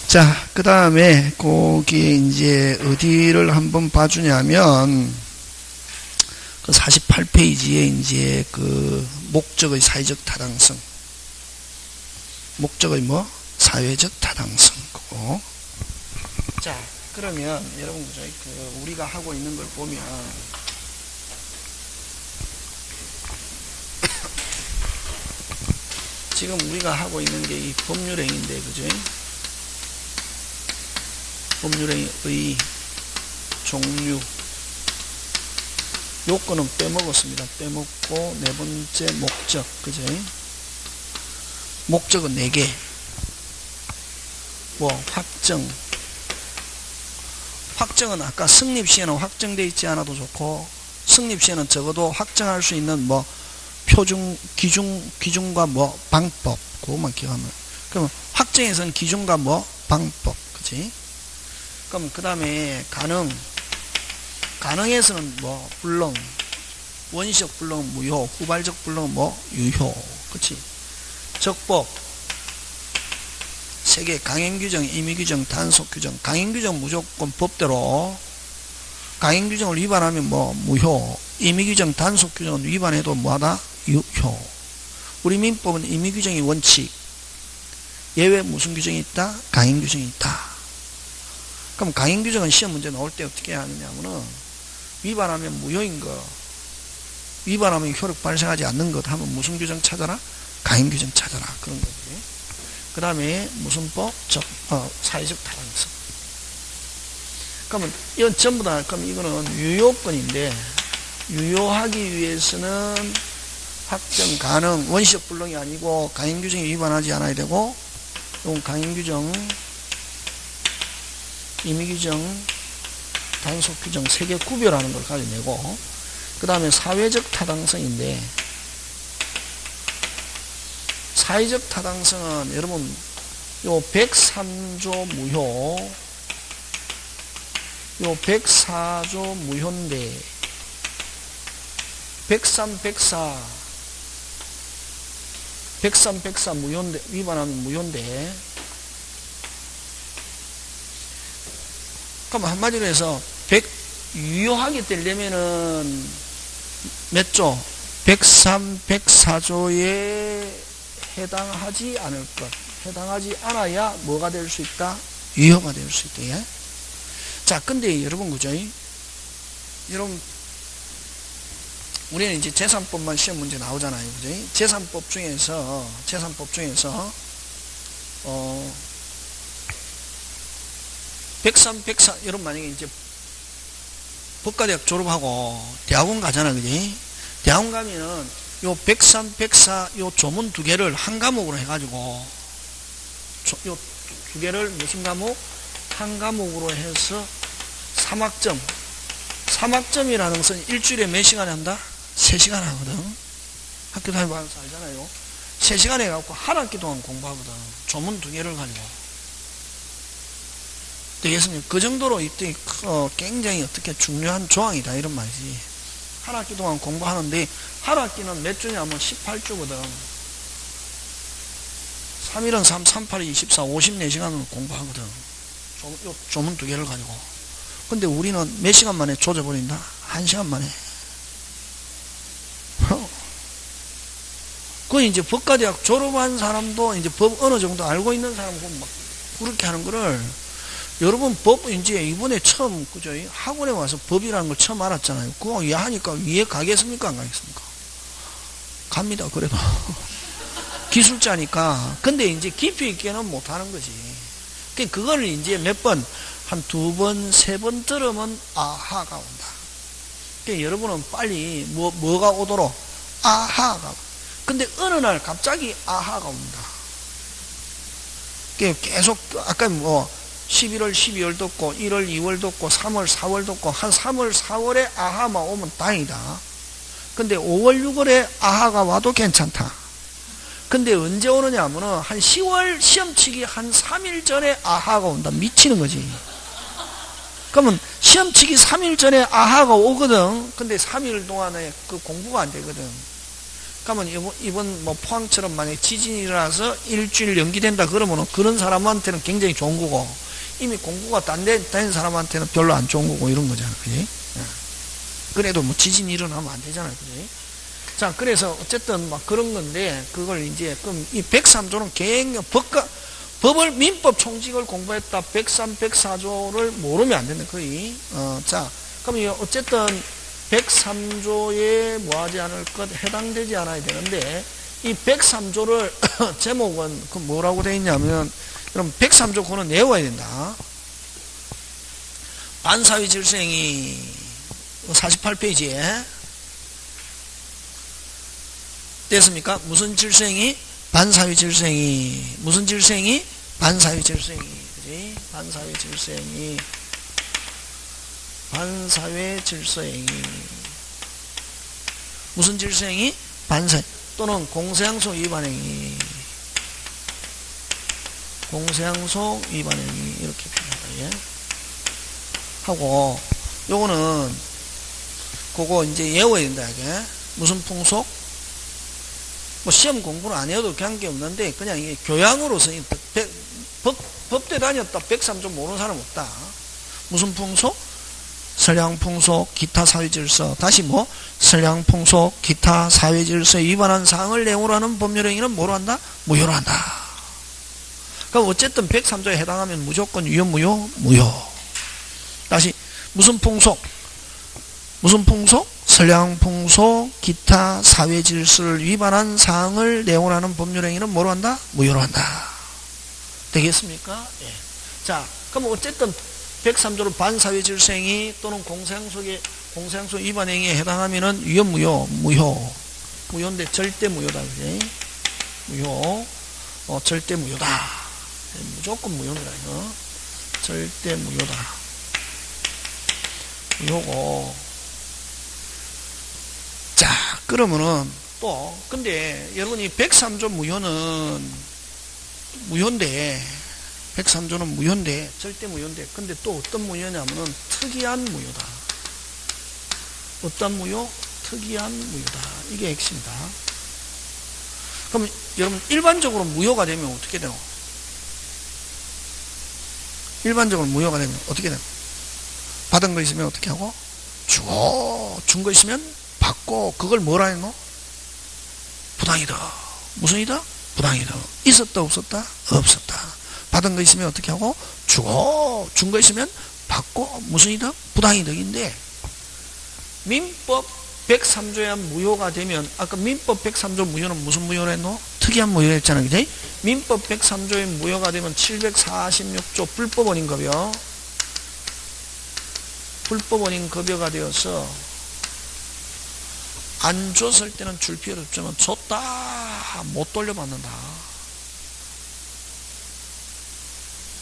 자, 그 다음에 거기 이제 어디를 한번 봐주냐면 그 48페이지에 이제 그 목적의 사회적 타당성, 목적의 뭐 사회적 타당성 거고. 자, 그러면 여러분 그 우리가 하고 있는 걸 보면 지금 우리가 하고 있는 게 이 법률행위인데, 그죠? 법률행위의 종류, 요건은 빼먹었습니다. 빼먹고 네 번째 목적, 그죠? 목적은 4개. 뭐 확정은 아까 성립시에는 확정되어 있지 않아도 좋고, 성립시에는 적어도 확정할 수 있는 뭐 표준 기준과 뭐 방법, 그것만 기억하면. 그러면 확정에서는 기준과 뭐 방법, 그치? 그럼 그 다음에 가능에서는 뭐 불능, 원시적 불능은 무효, 후발적 불능은 뭐 유효, 그치? 적법 3개, 강행규정, 임의규정, 단속규정. 강행규정 무조건 법대로, 강행규정을 위반하면 뭐 무효, 임의규정, 단속규정은 위반해도 뭐하다? 유효. 우리 민법은 임의규정이 원칙, 예외 무슨 규정이 있다? 강행규정이 있다. 그럼 강행규정은 시험 문제 나올 때 어떻게 하느냐면은 위반하면 무효인 거, 위반하면 효력 발생하지 않는 것 하면 무슨 규정 찾아라? 강행규정 찾아라. 그런 거지. 그 다음에 무슨 법? 사회적 타당성. 그러면 이건 전부 다, 그럼 이거는 유효권인데, 유효하기 위해서는 확정 가능, 원시적 불능이 아니고 강행규정에 위반하지 않아야 되고, 이건 강행규정, 임의규정, 단속규정 3개 구별하는 걸 가져내고, 그 다음에 사회적 타당성인데, 사회적 타당성은 여러분 요 103조 무효, 요 104조 무효인데, 103, 104 무효인데, 위반하면 무효인데, 그럼 한마디로 해서 유효하게 되려면은 몇 조? 103, 104조에 해당하지 않을 것. 해당하지 않아야 뭐가 될 수 있다? 유효가 될 수 있다. 예? 자, 근데 여러분, 그죠? 여러분, 우리는 이제 재산법만 시험 문제 나오잖아요. 그죠? 재산법 중에서, 103, 104, 여러분 만약에 이제 법과대학 졸업하고 대학원 가잖아, 그지? 대학원 가면은 요 103, 104, 요 조문 2개를 한 과목으로 해가지고, 요 2개를 무슨 과목? 한 과목으로 해서 3학점. 3학점이라는 것은 일주일에 몇 시간에 한다? 3시간 하거든. 학교 다니면서 알잖아요. 3시간 해갖고 한 학기 동안 공부하거든. 조문 2개를 가지고. 되겠습니까? 그 정도로 이때 굉장히 어떻게 중요한 조항이다, 이런 말이지. 한 학기 동안 공부하는데, 한 학기는 몇 주냐면 18주거든. 3일은 3, 38은 24, 54시간을 공부하거든. 조문 2개를 가지고. 근데 우리는 몇 시간 만에 조져버린다? 1시간 만에. 그 이제 법과대학 졸업한 사람도 이제 법 어느 정도 알고 있는 사람은 막 그렇게 하는 거를, 여러분 법 이제 이번에 처음, 그죠? 학원에 와서 법이라는 걸 처음 알았잖아요. 그거 이해하니까 이해 가겠습니까? 안 가겠습니까? 갑니다, 그래도. 기술자니까. 근데 이제 깊이 있게는 못 하는 거지. 그거를 이제 몇 번, 한 2번, 3번 들으면 아하가 온다. 그러니까 여러분은 빨리 뭐가 오도록 아하가. 근데 어느 날 갑자기 아하가 온다. 계속 아까 뭐 11월, 12월도 없고 1월, 2월도 없고 3월, 4월도 없고 한 3월, 4월에 아하만 오면 다행이다. 근데 5월, 6월에 아하가 와도 괜찮다. 근데 언제 오느냐 하면은 한 10월 시험치기 한 3일 전에 아하가 온다. 미치는 거지. 그러면 시험치기 3일 전에 아하가 오거든. 근데 3일 동안에 그 공부가 안 되거든. 그러면 이번 뭐 포항처럼 만약에 지진이 일어나서 일주일 연기된다 그러면은 그런 사람한테는 굉장히 좋은 거고, 이미 공부가 딴 데 다닌 사람한테는 별로 안 좋은 거고, 이런 거잖아. 그지? 그래도 뭐 지진이 일어나면 안 되잖아요. 그지? 자, 그래서 어쨌든 막 그런 건데, 그걸 이제, 그럼 이 103조는 굉장히 법을, 민법 총칙을 공부했다 103, 104조를 모르면 안 된다. 거의. 자, 그럼 어쨌든 103조에 뭐하지 않을 것, 해당되지 않아야 되는데, 이 103조를 제목은 그 뭐라고 되어 있냐면, 그럼 103조 그거는 외워야 된다. 반사회 질서행위 48페이지에 됐습니까? 무슨 질서행위? 반사회 질서행위. 무슨 질서행위? 반사회 질서행위. 그지? 반사회 질서행위. 반사회 질서행위. 무슨 질서행위? 반사회 또는 공세항소 위반행위. 공세항소 위반행위 이렇게 표현한다. 예? 하고 요거는 그거 이제 외워야 된다. 이게 무슨 풍속? 뭐 시험 공부는 안 해도 관계없는데 그냥 이게 교양으로서 법대 다녔다 103조 모르는 사람 없다. 무슨 풍속? 선량풍속 기타 사회질서. 다시 뭐? 선량풍속 기타 사회질서에 위반한 사항을 내용으로 하는 법률행위는 뭐로 한다? 무효로 한다. 그럼 어쨌든 103조에 해당하면 무조건 유효 무효? 무효. 다시 무슨 풍속? 무슨 풍속? 선량풍속 기타 사회질서를 위반한 사항을 내용으로 하는 법률행위는 뭐로 한다? 무효로 한다. 되겠습니까? 예. 자, 그럼 어쨌든 103조를 반사회질서행위 또는 공세항소 위반행위에 해당하면은 유효 무효? 무효. 무효인데 절대 무효다. 그지? 무효. 절대 무효다. 무조건 무효다. 이거. 절대 무효다. 무효고. 자, 그러면은 또 근데 여러분이 103조 무효인데 103조는 무효인데 절대 무효인데 근데 또 어떤 무효냐면은 특이한 무효다. 어떤 무효? 특이한 무효다. 이게 핵심이다. 그럼 여러분 일반적으로 무효가 되면 어떻게 되노? 일반적으로 무효가 되면 어떻게 되노? 받은 거 있으면 어떻게 하고? 주고 준 거 있으면 받고 그걸 뭐라 했노? 부당이득. 무슨 이득? 부당이득. 있었다 없었다? 없었다. 받은 거 있으면 어떻게 하고? 주고 준 거 있으면 받고 무슨 이득? 부당이득인데 민법 103조에 무효가 되면 아까 민법 103조 무효는 무슨 무효를 했노? 특이한 무효를 했잖아. 그지? 민법 103조에 무효가 되면 746조 불법원인급여 불법원인급여가 되어서 안 줬을 때는 줄 필요 없지만 줬다 못 돌려받는다.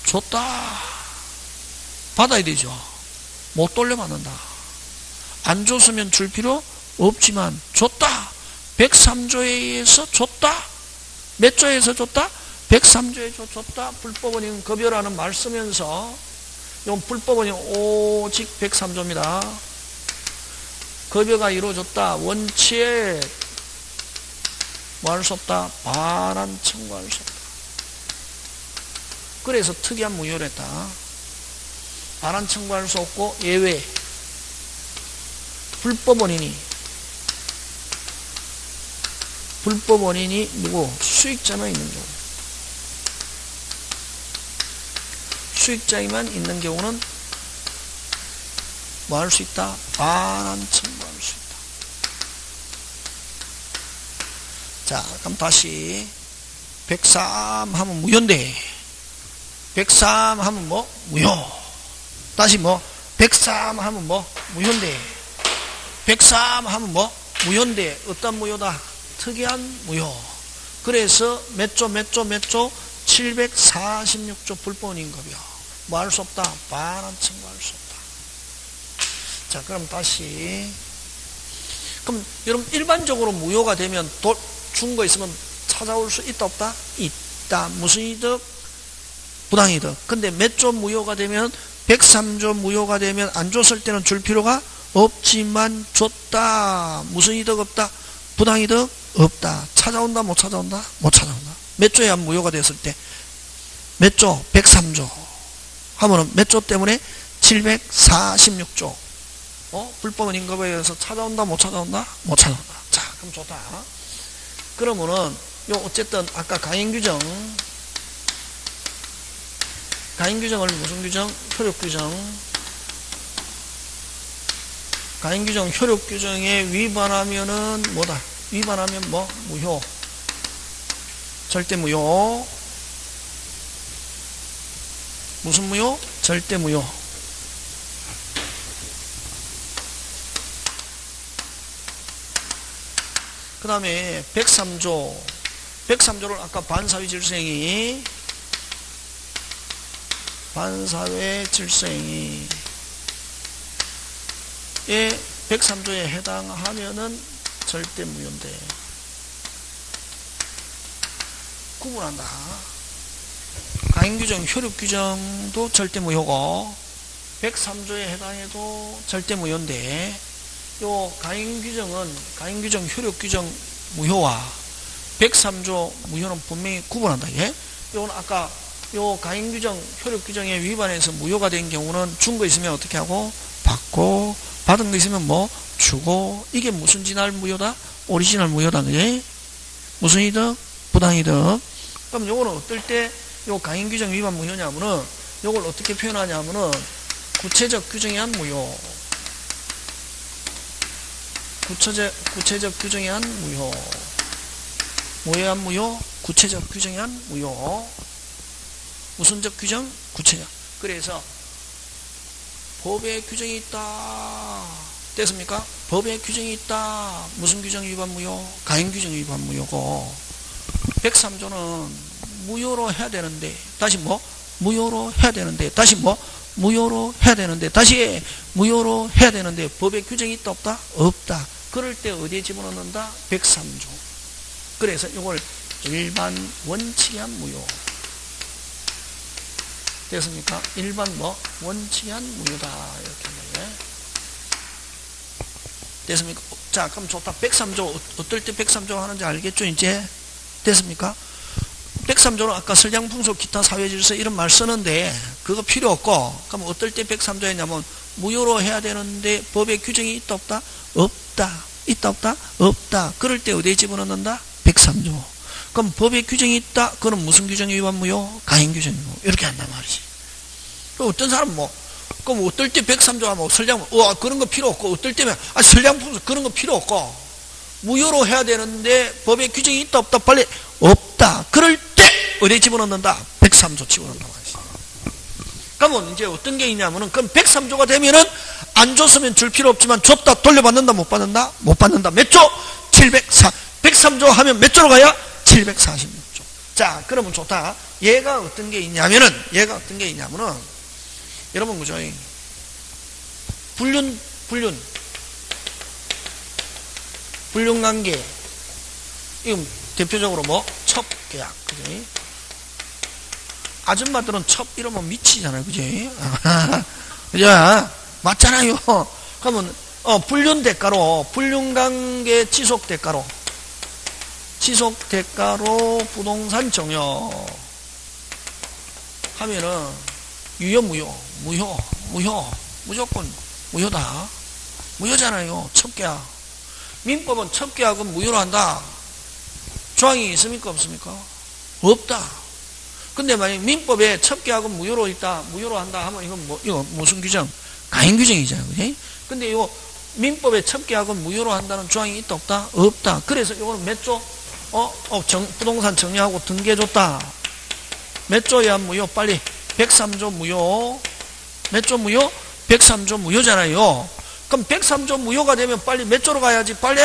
줬다 받아야 되죠. 못 돌려받는다. 안 줬으면 줄 필요 없지만 줬다 103조에 의해서 줬다. 몇 조에서 줬다? 103조에 줬다. 불법원인 급여라는 말 쓰면서 이건 불법원인 오직 103조입니다. 급여가 이루어졌다. 원치에 뭐 할 수 없다? 반환 청구할 수 없다. 그래서 특이한 무효를 했다. 반환 청구할 수 없고 예외 불법원인이 누구? 수익자만 있는 경우. 수익자만 있는 경우는 뭐 할 수 있다? 반환 청구할 수 있다. 자, 그럼 다시 103 하면 무효인데 103 하면 뭐? 무효. 다시 뭐? 103 하면 뭐? 무효인데 103 하면 뭐? 무효인데 어떤 무효다? 특이한 무효. 그래서 몇 조 746조 불법원인급여 뭐 할 수 없다? 반환 청구할 수 없다. 자, 그럼 다시 그럼 여러분 일반적으로 무효가 되면 준 거 있으면 찾아올 수 있다 없다? 있다. 무슨 이득? 부당이득. 근데 몇 조 무효가 되면 103조 무효가 되면 안 줬을 때는 줄 필요가 없지만 줬다. 무슨 이득 없다? 부당이득 없다. 찾아온다 못 찾아온다? 못 찾아온다. 몇 조에 한 무효가 됐을 때 몇 조? 103조 하면은 몇 조 때문에 746조. 불법은 인급에 의해서 찾아온다 못 찾아온다? 못 찾아온다. 자, 그럼 좋다. 그러면은 요 어쨌든 아까 가행규정을 무슨 규정? 효력규정. 가행규정 효력규정에 위반하면은 뭐다? 위반하면 뭐? 무효. 절대 무효. 무슨 무효? 절대 무효. 그 다음에 103조. 103조를 아까 반사회 질서행위. 반사회 질서행위. 에 103조에 해당하면은 절대 무효인데 구분한다. 가행규정, 효력규정도 절대 무효고 103조에 해당해도 절대 무효인데 요 가행규정, 효력규정 무효와 103조 무효는 분명히 구분한다. 예? 요건 아까 요 가행규정, 효력규정에 위반해서 무효가 된 경우는 준 거 있으면 어떻게 하고 받고 받은 거 있으면 뭐 주고. 이게 무슨 진할 무효다? 오리지널 무효다. 그지? 무슨 이득? 부당이득. 그럼 요거는 어떨 때 요 가행규정 위반 무효냐면은 요걸 어떻게 표현하냐면은 구체적 규정에 한 무효. 구체적 규정에 한 무효. 뭐에 한 무효? 구체적 규정에 한 무효. 무슨적 규정? 구체적. 그래서 법에 규정이 있다. 됐습니까? 법에 규정이 있다. 무슨 규정 위반 무효? 가행규정 위반 무효고 103조는 무효로 해야 되는데 다시 뭐? 무효로 해야 되는데 다시 뭐? 무효로 해야 되는데 다시 무효로 해야 되는데 법에 규정이 있다 없다? 없다. 그럴 때 어디에 집어넣는다? 103조. 그래서 이걸 일반 원칙에 한 무효. 됐습니까? 일반 뭐? 원칙에 한 무효다. 이렇게 말이에요. 됐습니까? 자, 그럼 좋다. 103조. 어떨 때 103조 하는지 알겠죠? 이제? 됐습니까? 103조는 아까 설량풍속 기타 사회질서 이런 말 쓰는데 그거 필요 없고 그럼 어떨 때 103조 했냐면 무효로 해야 되는데 법에 규정이 있다 없다? 없다. 있다 없다? 없다. 그럴 때 어디에 집어넣는다? 103조. 그럼 법에 규정이 있다? 그럼 무슨 규정이 위반 무효? 가행규정이고 이렇게 한단 말이지. 어떤 사람 뭐 그럼 어떨 때 103조 하면 설량 그런 거 필요 없고 어떨 때면 설량풍속 그런 거 필요 없고 무효로 해야 되는데 법에 규정이 있다 없다? 빨리 없다. 그럴 때 어디에 집어넣는다? 103조 집어넣는다 말이지. 그러면 이제 어떤 게 있냐면은 그럼 103조가 되면은 안 줬으면 줄 필요 없지만 줬다 돌려받는다 못 받는다? 못 받는다. 몇 조? 103조 하면 몇 조로 가야? 746조. 자, 그러면 좋다. 얘가 어떤 게 있냐면은 여러분 그죠? 불륜관계. 이건 대표적으로 뭐? 첩계약. 그지? 아줌마들은 첩 이러면 미치잖아요. 그지? 그죠? 맞잖아요. 그러면, 불륜 대가로, 불륜관계 지속 대가로 부동산 정여 하면은 유효, 무조건 무효다. 무효잖아요. 첩계약. 민법은 첩계약은 무효로 한다. 조항이 있습니까? 없습니까? 없다. 근데 만약 민법에 첩계약은 무효로 한다 하면 이거 무슨 규정? 가행규정이잖아요. 그지? 근데 이 민법에 첩계약은 무효로 한다는 조항이 있다 없다? 없다. 그래서 이거는 몇 조? 부동산 정리하고 등기해줬다. 몇 조에 한 무효? 빨리 103조 무효. 몇 조 무효? 103조 무효잖아요. 그럼 103조 무효가 되면 빨리 몇 조로 가야지? 빨리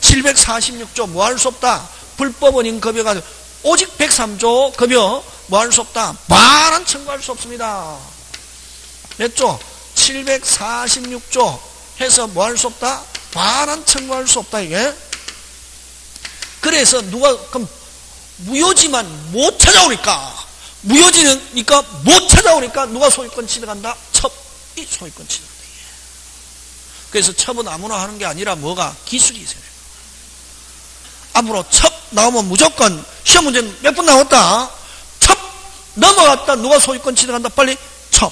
746조 뭐 할 수 없다. 불법은 인급여가 오직 103조 급여 뭐 할 수 없다. 반환 청구할 수 없습니다. 몇 조? 746조 해서 뭐 할 수 없다? 반환 청구할 수 없다. 이게. 그래서 그럼 무효지만 못 찾아오니까 누가 소유권 취득한다? 첩이 소유권 취득한다. 그래서 첩은 아무나 하는 게 아니라 뭐가? 기술이 있어요. 앞으로 첩 나오면 무조건 시험 문제는 몇 번 나왔다. 첩 넘어갔다. 누가 소유권 취득한다. 빨리 첩.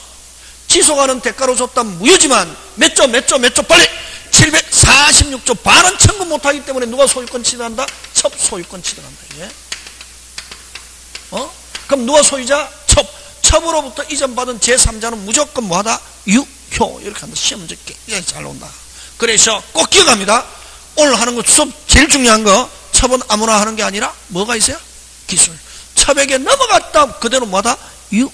지속하는 대가로 줬다. 무효지만 몇 조 빨리 746조 반은 청구 못하기 때문에 누가 소유권 취득한다. 첩 소유권 취득한다. 이게. 그럼 누가 소유자? 첩. 첩으로부터 이전받은 제3자는 무조건 뭐하다? 유효. 이렇게 한다. 시험 문제 굉장히 잘 나온다. 그래서 꼭 기억합니다. 오늘 하는 거 수업 제일 중요한 거, 첩은 아무나 하는 게 아니라 뭐가 있어요? 기술. 첩에게 넘어갔다. 그대로 뭐하다? 유효.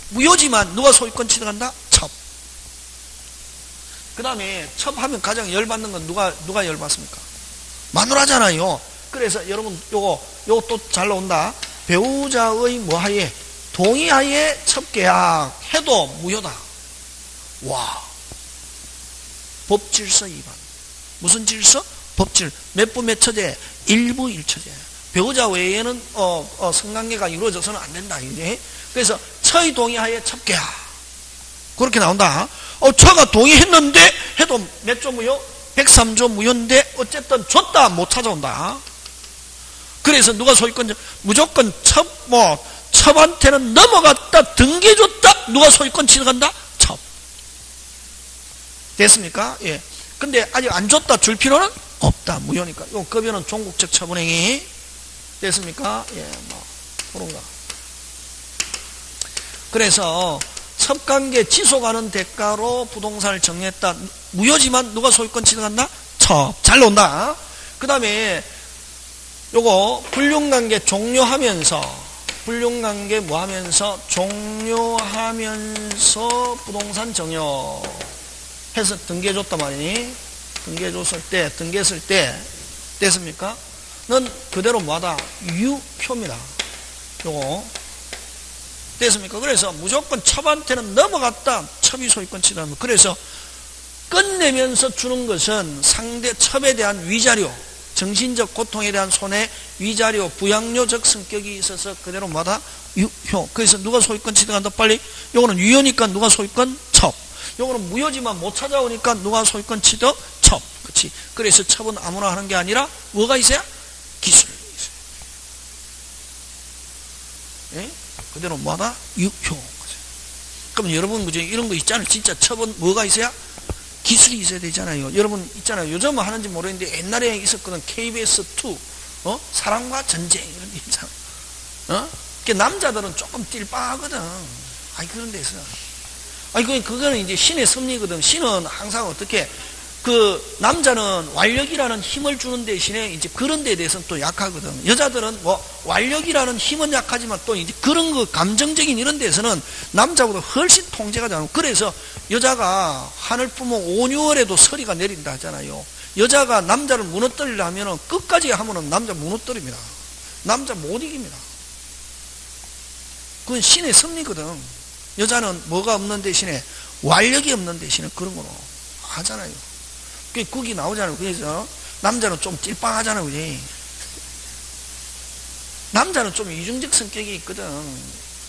무효지만 누가 소유권 취득한다? 첩. 그 다음에 첩하면 가장 열받는 건 누가 열받습니까? 마누라잖아요. 그래서 여러분 요거 또 잘 나온다. 배우자의 뭐하에? 동의하에 첩계약 해도 무효다. 와. 법질서 위반. 무슨 질서? 법질. 몇 부 몇 처제? 일부 일처제. 배우자 외에는 성관계가 이루어져서는 안 된다. 이제. 그래서 처의 동의하에 첩계약. 그렇게 나온다. 처가 동의했는데 해도 몇 조 무효? 103조 무효인데 어쨌든 줬다 못 찾아온다. 그래서 누가 소유권 무조건 첩한테는 넘어갔다 등기해줬다. 누가 소유권 취득한다? 첩. 됐습니까? 예. 근데 아직 안 줬다 줄 필요는 없다. 무효니까. 요 급여는 종국적 처분행위. 됐습니까? 예, 그런가. 그래서 첩관계 지속하는 대가로 부동산을 정했다. 무효지만 누가 소유권 취득한다? 첩. 잘 나온다. 그 다음에 요거 불륜관계 종료하면서 종료하면서 부동산 정여 해서 등기해줬단 말이니. 등기했을 때 됐습니까? 는 그대로 뭐하다? 유효입니다. 요거 됐습니까? 그래서 무조건 첩한테는 넘어갔다. 첩이 소유권 취득하면. 그래서 끝내면서 주는 것은 상대 첩에 대한 위자료, 정신적 고통에 대한 손해, 위자료, 부양료적 성격이 있어서 그대로 뭐다? 유효. 그래서 누가 소유권 취득한다? 빨리. 요거는 유효니까 누가 소유권? 첩. 요거는 무효지만 못 찾아오니까 누가 소유권 취득? 첩. 그렇지. 그래서 첩은 아무나 하는 게 아니라 뭐가 있어야? 기술이 있어요. 예? 그대로 뭐하다? 유효. 그럼 여러분 그죠? 이런 거 있잖아요. 진짜 첩은 뭐가 있어야? 기술이 있어야 되잖아요. 여러분 있잖아요. 요즘은 하는지 모르겠는데 옛날에 있었거든. KBS2 사랑과 전쟁 이런 게 있잖아. 남자들은 조금 띨빵하거든. 그런 데서. 그거는 이제 신의 섭리거든. 신은 항상 어떻게 남자는 완력이라는 힘을 주는 대신에 이제 그런 데에 대해서는 또 약하거든. 여자들은 완력이라는 힘은 약하지만 또 이제 그런 거 감정적인 이런 데서는 남자보다 훨씬 통제가 잘하고. 그래서 여자가 하늘 품어 5, 6월에도 서리가 내린다 하잖아요. 여자가 남자를 무너뜨리려면 끝까지 하면은 남자 무너뜨립니다. 남자 못 이깁니다. 그건 신의 섭리거든. 여자는 뭐가 없는 대신에 완력이 없는 대신에 그런 거로 하잖아요. 거기 나오잖아요. 그래서 남자는 좀 찔빵하잖아요. 그지? 남자는 좀 이중적 성격이 있거든.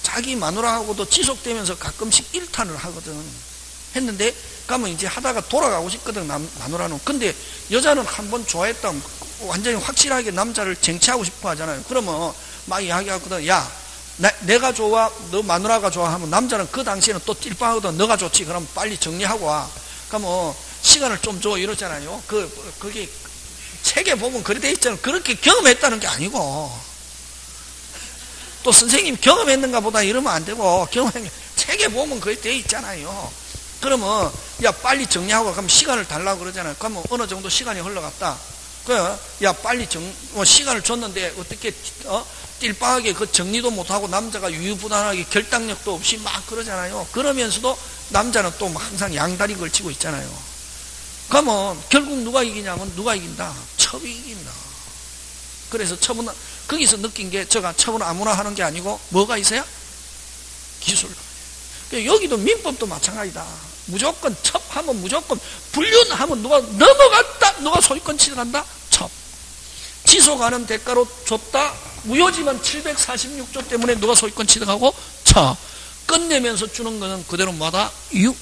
자기 마누라하고도 지속되면서 가끔씩 일탄을 하거든. 했는데 가면 이제 하다가 돌아가고 싶거든. 마누라는. 근데 여자는 한번 좋아했다 완전히 확실하게 남자를 쟁취하고 싶어 하잖아요. 그러면 막 이야기하거든. 야, 내가 좋아, 너 마누라가 좋아 하면 남자는 그 당시에는 또 찔빵하거든. 너가 좋지. 그럼 빨리 정리하고 와. 그러면 시간을 좀 줘 이러잖아요. 그게 책에 보면 그래 돼 있잖아요. 그렇게 경험했다는 게 아니고 또 선생님 경험했는가 보다 이러면 안 되고 책에 보면 그래 돼 있잖아요. 그러면 야 빨리 정리하고 그럼 시간을 달라고 그러잖아요. 그러면 어느 정도 시간이 흘러갔다. 야 빨리 시간을 줬는데 어떻게 띨빵하게 그 정리도 못하고 남자가 유유부단하게 결단력도 없이 막 그러잖아요. 그러면서도 남자는 또 항상 양다리 걸치고 있잖아요. 그러면 결국 누가 이기냐면 누가 이긴다? 첩이 이긴다. 그래서 첩은 거기서 느낀 게 첩은 아무나 하는 게 아니고 뭐가 있어야? 기술. 여기도 민법도 마찬가지다. 무조건 첩하면 무조건 불륜하면 누가 넘어갔다. 누가 소유권 취득한다? 첩. 지속하는 대가로 줬다. 무효지만 746조 때문에 누가 소유권 취득하고 첩. 끝내면서 주는 거는 그대로 뭐다? 유효.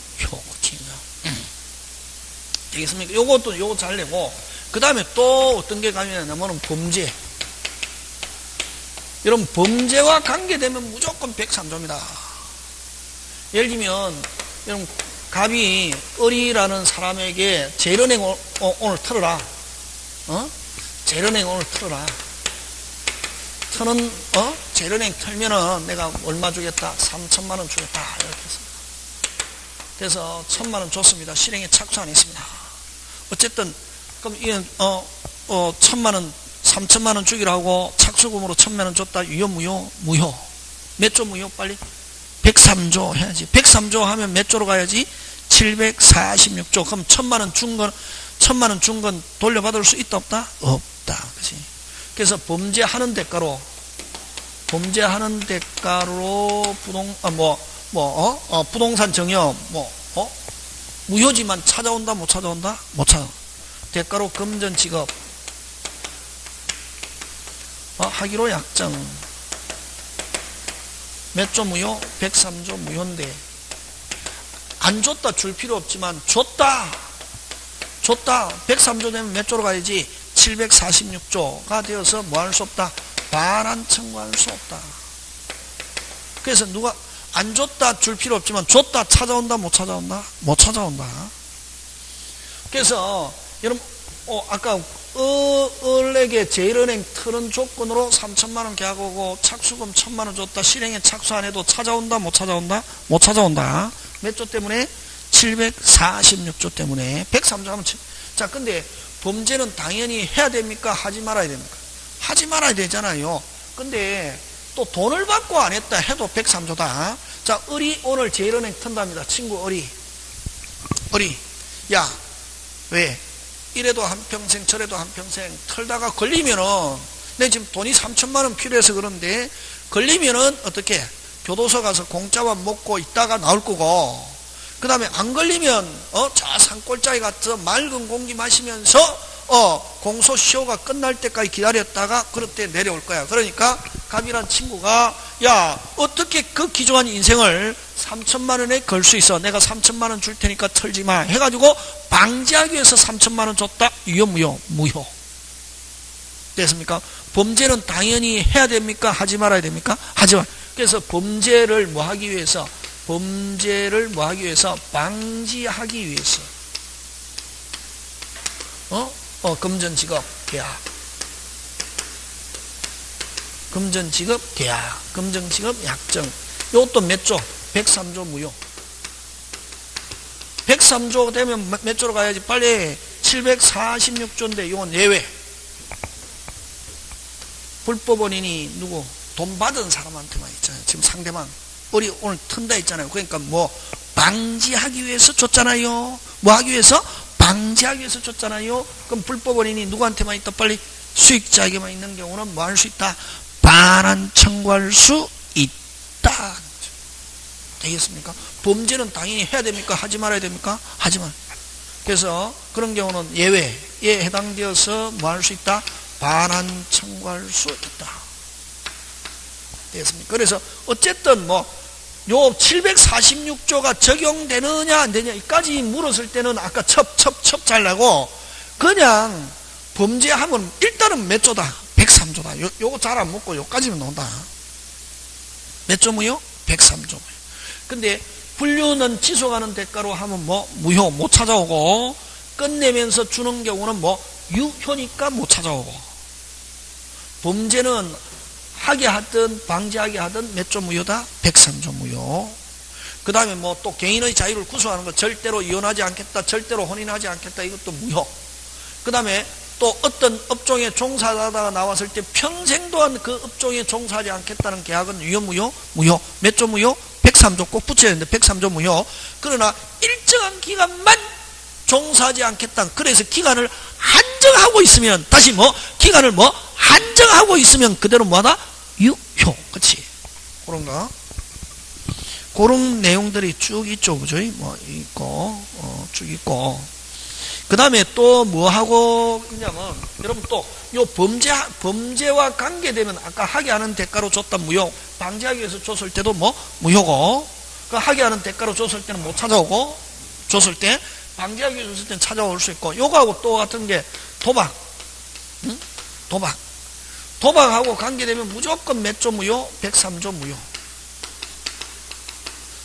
되겠습니까? 요거 잘 내고 그 다음에 또 어떤 게 가면은 범죄. 여러분, 범죄와 관계되면 무조건 103조입니다. 예를 들면, 여러분, 갑이 을이라는 사람에게 재련행 오늘 털어라. 재련행 오늘 털어라. 재련행 털면은 내가 얼마 주겠다? 3천만 원 주겠다. 이렇게 했습니다. 그래서 1,000만 원 줬습니다. 실행에 착수 안 했습니다. 어쨌든, 그럼 이건, 1,000만 원, 3천만 원 주기로 하고 착수금으로 1,000만 원 줬다. 유효, 무효? 무효. 몇 조 무효? 빨리? 103조 해야지. 103조 하면 몇 조로 가야지? 746조. 그럼 1,000만 원 준 건 돌려받을 수 있다, 없다? 없다. 그치? 그래서 범죄하는 대가로 부동산 정여, 무효지만 찾아온다, 못 찾아온다? 못 찾아. 대가로 금전 지급, 하기로 약정. 몇 조 무효? 103조 무효인데, 안 줬다 줄 필요 없지만, 줬다. 103조 되면 몇 조로 가야지? 746조가 되어서 뭐 할 수 없다? 반환 청구할 수 없다. 그래서 누가 안 줬다 줄 필요 없지만 줬다 찾아온다 못 찾아온다? 못 찾아온다. 그래서 여러분 아까 을에게 제일은행 틀은 조건으로 3천만 원 계약하고 착수금 1,000만 원 줬다. 실행에 착수 안 해도 찾아온다 못 찾아온다? 못 찾아온다. 몇 조 때문에? 746조 때문에. 103조 하면 자, 근데 범죄는 당연히 해야 됩니까? 하지 말아야 됩니까? 하지 말아야 되잖아요. 근데 또 돈을 받고 안 했다 해도 103조다. 자, 을이 오늘 제일은행 튼답니다. 친구 을이. 야, 왜? 이래도 한평생 저래도 한평생 털다가 걸리면은 내 지금 돈이 3천만 원 필요해서 그런데 걸리면은 어떻게? 교도소 가서 공짜밥 먹고 있다가 나올 거고, 그 다음에 안 걸리면 저 산골짜기 같은 맑은 공기 마시면서 공소시효가 끝날 때까지 기다렸다가 그럴 때 내려올 거야. 그러니까 갑이란 친구가 야, 어떻게 그 귀중한 인생을 3천만 원에 걸 수 있어? 내가 3천만 원 줄 테니까 털지 마 해가지고 방지하기 위해서 3천만 원 줬다. 유효, 무효? 무효. 됐습니까? 범죄는 당연히 해야 됩니까? 하지 말아야 됩니까? 하지 마. 그래서 범죄를 뭐 하기 위해서? 방지하기 위해서. 금전지급 계약. 금전지급 계약. 금전지급 약정. 요것도 몇 조? 103조 무효. 103조 되면 몇 조로 가야지? 빨리 746조인데 이건 예외. 불법 원인이 누구? 돈 받은 사람한테만 있잖아요. 지금 상대방 우리 오늘 튼다 했잖아요. 그러니까 뭐 방지하기 위해서 줬잖아요. 뭐 하기 위해서? 방지하기 위해서 줬잖아요. 그럼 불법 원인이 누구한테만 있다? 빨리 수익자에게만 있는 경우는 뭐 할 수 있다? 반환 청구할 수 있다. 되겠습니까? 범죄는 당연히 해야 됩니까? 하지 말아야 됩니까? 하지 말. 그래서 그런 경우는 예외에 해당되어서 뭐 할 수 있다? 반환 청구할 수 있다. 되겠습니까? 그래서 어쨌든 요 746조가 적용되느냐 안 되느냐 이까지 물었을 때는 아까 첩 잘라고 그냥 범죄하면 일단은 몇 조다? 103조다. 요거 잘 안 먹고 요까지면 나온다. 몇 조 무효? 103조 무효. 근데 분류는 지속하는 대가로 하면 뭐 무효 못 찾아오고, 끝내면서 주는 경우는 뭐 유효니까 못 찾아오고, 범죄는 하게 하든 방지하게 하든 몇 조 무효다? 103조 무효. 그 다음에 뭐 또 개인의 자유를 구속하는 거, 절대로 이혼하지 않겠다, 절대로 혼인하지 않겠다, 이것도 무효. 그 다음에 또 어떤 업종에 종사하다가 나왔을 때 평생 동안 그 업종에 종사하지 않겠다는 계약은 유효, 무효? 무효. 몇 조 무효? 103조 꼭 붙여야 되는데 103조 무효. 그러나 일정한 기간만 종사하지 않겠다. 그래서 기간을 한정하고 있으면, 다시 기간을 한정하고 있으면 그대로 뭐하다? 유효. 그치? 그런가? 그런 내용들이 쭉 있죠. 그죠? 쭉 있고. 그 다음에 또 뭐하고 있냐면, 여러분 또, 요 범죄와 관계되면 아까 하게 하는 대가로 줬다 무효. 방지하기 위해서 줬을 때도 무효고, 그 하게 하는 대가로 줬을 때는 못 찾아오고, 줬을 때 방지하기 위해서 쓸 땐 찾아올 수 있고, 요거하고 또 같은 게 도박. 응? 도박하고 관계되면 무조건 몇 조 무효? 103조 무효.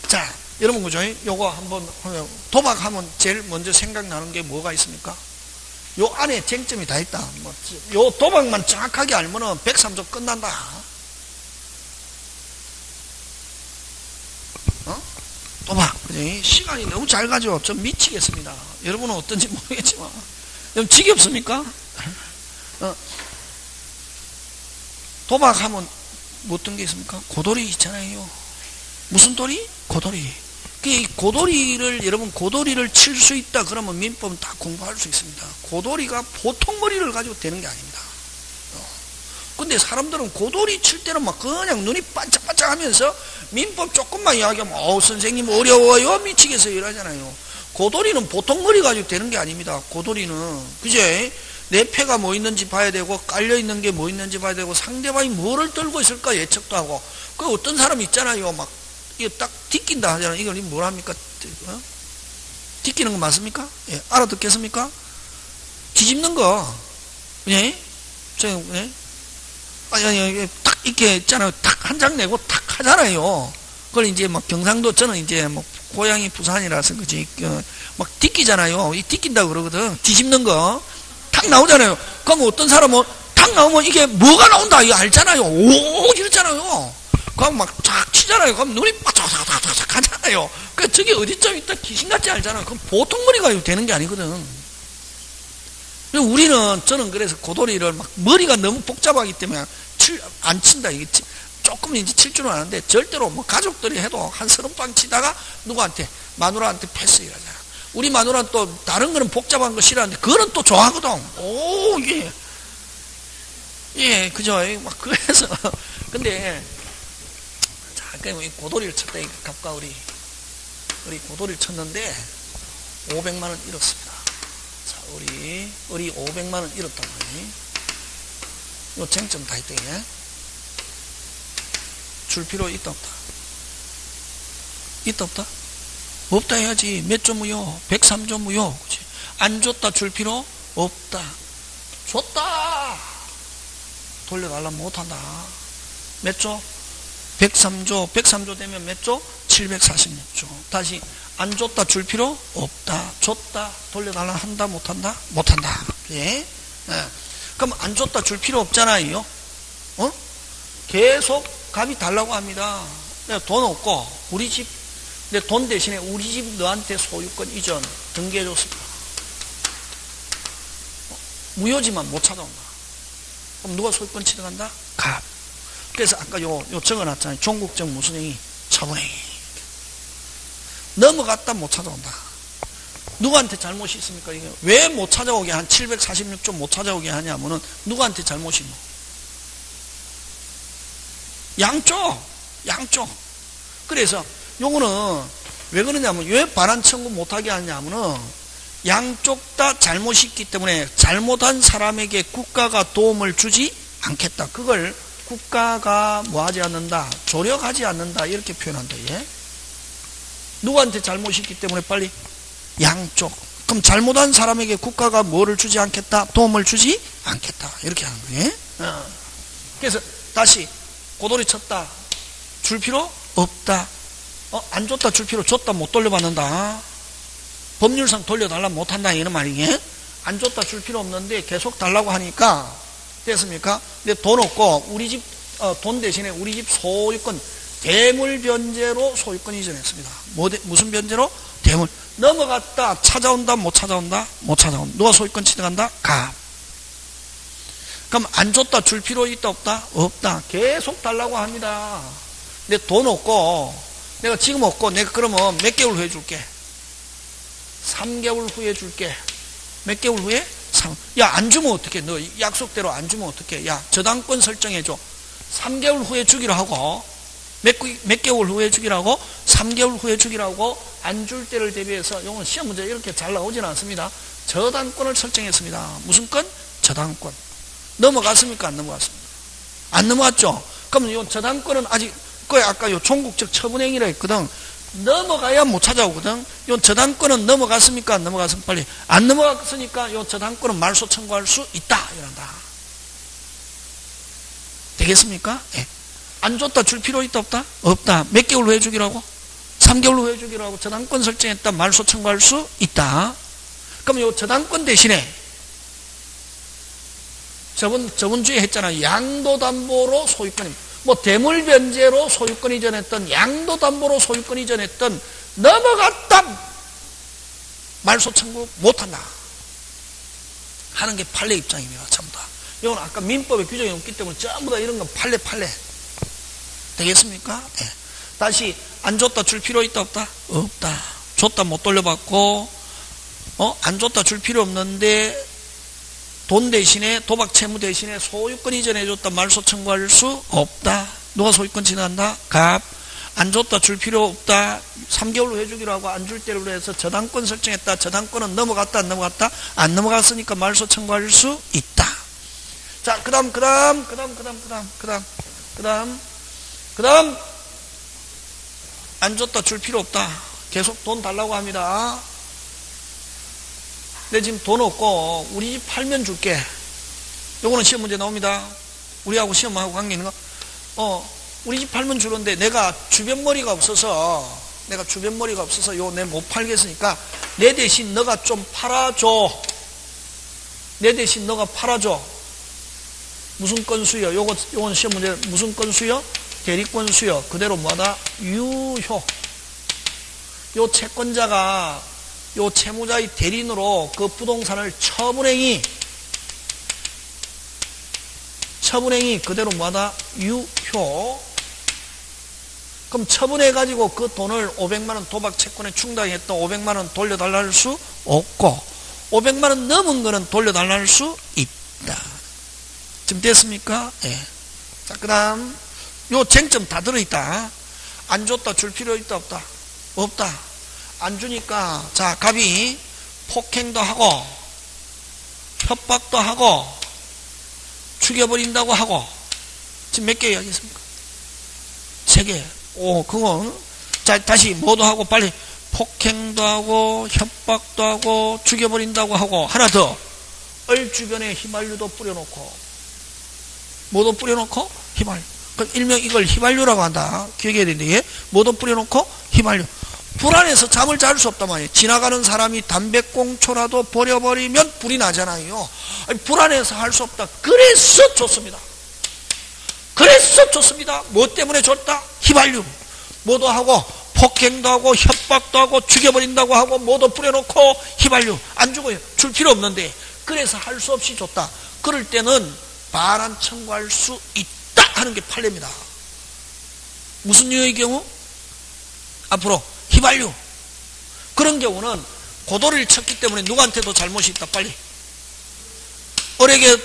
자, 여러분 그죠? 요거 한번 도박하면 제일 먼저 생각나는 게 뭐가 있습니까? 요 안에 쟁점이 다 있다. 요 도박만 정확하게 알면은 103조 끝난다. 도박. 그죠? 시간이 너무 잘 가죠. 좀 미치겠습니다. 여러분은 어떤지 모르겠지만. 좀 지겹습니까? 도박하면 뭐 어떤 게 있습니까? 고돌이 있잖아요. 무슨 돌이? 고돌이. 그 고돌이를, 여러분 고돌이를 칠 수 있다 그러면 민법은 다 공부할 수 있습니다. 고돌이가 보통 머리를 가지고 되는 게 아닙니다. 근데 사람들은 고돌이 칠 때는 막 그냥 눈이 반짝반짝 하면서 민법 조금만 이야기하면 선생님 어려워요 미치겠어요 이러잖아요. 고돌이는 보통 머리 가지고 되는 게 아닙니다. 고돌이는 그제 내 패가 뭐 있는지 봐야 되고 깔려있는 게 뭐 있는지 봐야 되고 상대방이 뭐를 들고 있을까 예측도 하고. 그 어떤 사람 있잖아요. 막 이거 딱 딛긴다 하잖아요. 이걸 뭐랍니까? 딛기는 거 맞습니까? 예, 알아듣겠습니까? 뒤집는 거. 예? 예? 아니, 딱 이렇게 있잖아요. 탁 한 장 내고 탁 하잖아요. 그걸 이제 막 경상도, 저는 이제 뭐 고향이 부산이라서 그지. 막 딛기잖아요. 이 딛긴다 그러거든. 뒤집는 거. 탁 나오잖아요. 그럼 어떤 사람은 탁 나오면 이게 뭐가 나온다 이거 알잖아요. 오 이러잖아요. 그럼 막 쫙 치잖아요. 그럼 눈이 빠짝빠짝빠짝 하잖아요. 그 저게 어디쯤 있다 귀신같이 알잖아요. 그럼 보통 머리가 되는 게 아니거든. 우리는, 저는 그래서 고돌이를 막 머리가 너무 복잡하기 때문에 안 친다. 이게 조금 이제 칠 줄은 아는데 절대로 뭐 가족들이 해도 한 30방 치다가 누구한테 마누라한테 패스 이러잖아. 우리 마누라는 또 다른 거는 복잡한 거 싫어하는데 그거는 또 좋아하거든. 오, 예. 예, 그죠. 막 그래서. 근데, 자, 그럼 이 고돌이를 쳤다. 갑과 우리 고돌이를 쳤는데 500만원 잃었습니다. 자, 우리 500만원 잃었단 말이에요. 요 쟁점 다 있다. 예? 줄 필요 있다 없다? 있다 없다? 없다 해야지. 몇 조 무효? 103조 무효. 그치? 안 줬다 줄 필요 없다. 줬다! 돌려달라면 못한다. 몇 조? 103조. 103조 되면 몇 조? 746조. 다시, 안 줬다 줄 필요 없다. 줬다. 돌려달라 한다 못한다? 못한다. 예? 예. 그럼 안 줬다 줄 필요 없잖아요. 계속 값이 달라고 합니다. 내가 돈 없고, 우리 집, 내 돈 대신에 우리 집 너한테 소유권 이전 등기해줬습니다. 무효지만 못 찾아온다. 그럼 누가 소유권 취득한다? 값. 그래서 아까 요 적어놨잖아요. 종국적 무순행위, 처분행위. 넘어갔다 못 찾아온다. 누구한테 잘못이 있습니까? 이게 왜 못 찾아오게 한 746조 못 찾아오게 하냐면은 누구한테 잘못이 뭐? 양쪽. 그래서 요거는 왜 그러냐면 왜 반환 청구 못하게 하냐면은 양쪽 다 잘못이 있기 때문에 잘못한 사람에게 국가가 도움을 주지 않겠다. 그걸 국가가 뭐 하지 않는다? 조력하지 않는다. 이렇게 표현한다. 예? 누구한테 잘못이 있기 때문에 빨리 양쪽. 그럼 잘못한 사람에게 국가가 뭐를 주지 않겠다? 도움을 주지 않겠다. 이렇게 하는 거예요. 그래서 다시 고돌이 쳤다. 줄 필요 없다. 안 줬다 줄 필요 줬다 못 돌려받는다. 법률상 돌려달라면 못한다 이런 말이에요. 안 줬다 줄 필요 없는데 계속 달라고 하니까 됐습니까? 근데 돈 없고 우리 집 돈 대신에 우리 집 소유권 대물 변제로 소유권 이전했습니다. 무슨 변제로? 대물. 넘어갔다 찾아온다 못 찾아온다? 못 찾아온다. 누가 소유권 취득한다? 가. 그럼 안 줬다 줄 필요 있다 없다? 없다. 계속 달라고 합니다. 내 돈 없고 내가 지금 없고 내가 그러면 몇 개월 후에 줄게? 3개월 후에 줄게. 몇 개월 후에? 야, 안 주면 어떡해? 너 약속대로 안 주면 어떡해? 야, 저당권 설정해줘. 3개월 후에 주기로 하고 몇 개월 후에 주기라고? 3개월 후에 주기라고. 안 줄 때를 대비해서 이건 시험 문제 이렇게 잘 나오지는 않습니다. 저당권을 설정했습니다. 무슨 건? 저당권. 넘어갔습니까? 안 넘어갔습니까? 안 넘어갔죠? 그럼 이 저당권은 아직, 아까 요 종국적 처분행위라 했거든. 넘어가야 못 찾아오거든. 요 저당권은 넘어갔습니까? 안 넘어갔습니까? 빨리. 안 넘어갔으니까 요 저당권은 말소 청구할 수 있다. 이런다. 되겠습니까? 예. 안 줬다 줄 필요 있다 없다? 없다. 몇 개월 후에 주기라고? 3개월 후에 주기라고 저당권 설정했다. 말소 청구할 수 있다. 그럼 요 저당권 대신에 저번 주에 했잖아. 양도담보로 소유권이, 뭐 대물변제로 소유권 이전했던, 양도담보로 소유권 이전했던, 넘어갔다 말소 청구 못한다 하는 게 판례 입장입니다. 전부 다. 이건 아까 민법에 규정이 없기 때문에 전부 다 이런 건 판례 되겠습니까? 네. 다시 안 줬다 줄 필요 있다 없다? 없다. 줬다 못 돌려받고 안 줬다 줄 필요 없는데 돈 대신에, 도박 채무 대신에 소유권 이전해 줬다 말소 청구할 수 없다. 누가 소유권 지난다? 갑. 안 줬다 줄 필요 없다. 3개월로 해주기로 하고 안 줄 때로 해서 저당권 설정했다. 저당권은 넘어갔다 안 넘어갔다? 안 넘어갔으니까 말소 청구할 수 있다. 자, 그 다음 안 줬다 줄 필요 없다. 계속 돈 달라고 합니다. 내 지금 돈 없고 우리 집 팔면 줄게. 요거는 시험 문제 나옵니다. 우리하고 시험하고 관계 있는 거. 우리 집 팔면 주는데 내가 주변머리가 없어서 요 내 못 팔겠으니까 내 대신 너가 좀 팔아줘. 무슨 건수요? 요건 시험 문제 무슨 건수요? 대리권 수요. 그대로 뭐다? 유효. 요 채권자가 요 채무자의 대리인으로 그 부동산을 처분행위 그대로 뭐하다? 유효. 그럼 처분해가지고 그 돈을 500만원 도박 채권에 충당했던 500만원 돌려달라 할 수 없고 500만원 넘은 거는 돌려달라 할 수 있다. 지금 됐습니까? 예. 자, 그 다음 요 쟁점 다 들어있다. 안 줬다 줄 필요 있다 없다? 없다. 안 주니까 자, 갑이 폭행도 하고 협박도 하고 죽여버린다고 하고 지금 몇 개 이야기했습니까? 3개. 그건 자, 다시 뭐도 하고 빨리 폭행도 하고 협박도 하고 죽여버린다고 하고 하나 더 얼 주변에 휘발유도 뿌려놓고 뭐도 뿌려놓고 휘발유. 그럼 일명 이걸 휘발유라고 한다. 기억해야 되는데 뭐도 뿌려놓고 휘발유. 불안해서 잠을 잘 수 없단 말이에요. 지나가는 사람이 담배꽁초라도 버려버리면 불이 나잖아요. 불안해서 할 수 없다. 그래서 좋습니다. 뭐 때문에 줬다? 휘발유. 뭐도 하고 폭행도 하고 협박도 하고 죽여버린다고 하고 뭐도 뿌려놓고 휘발유. 안 주고요. 줄 필요 없는데 그래서 할 수 없이 줬다. 그럴 때는 반환 청구할 수 있다 하는 게 판례입니다. 무슨 유의 경우? 앞으로 휘발유. 그런 경우는 고도를 쳤기 때문에 누구한테도 잘못이 있다. 빨리. 을에게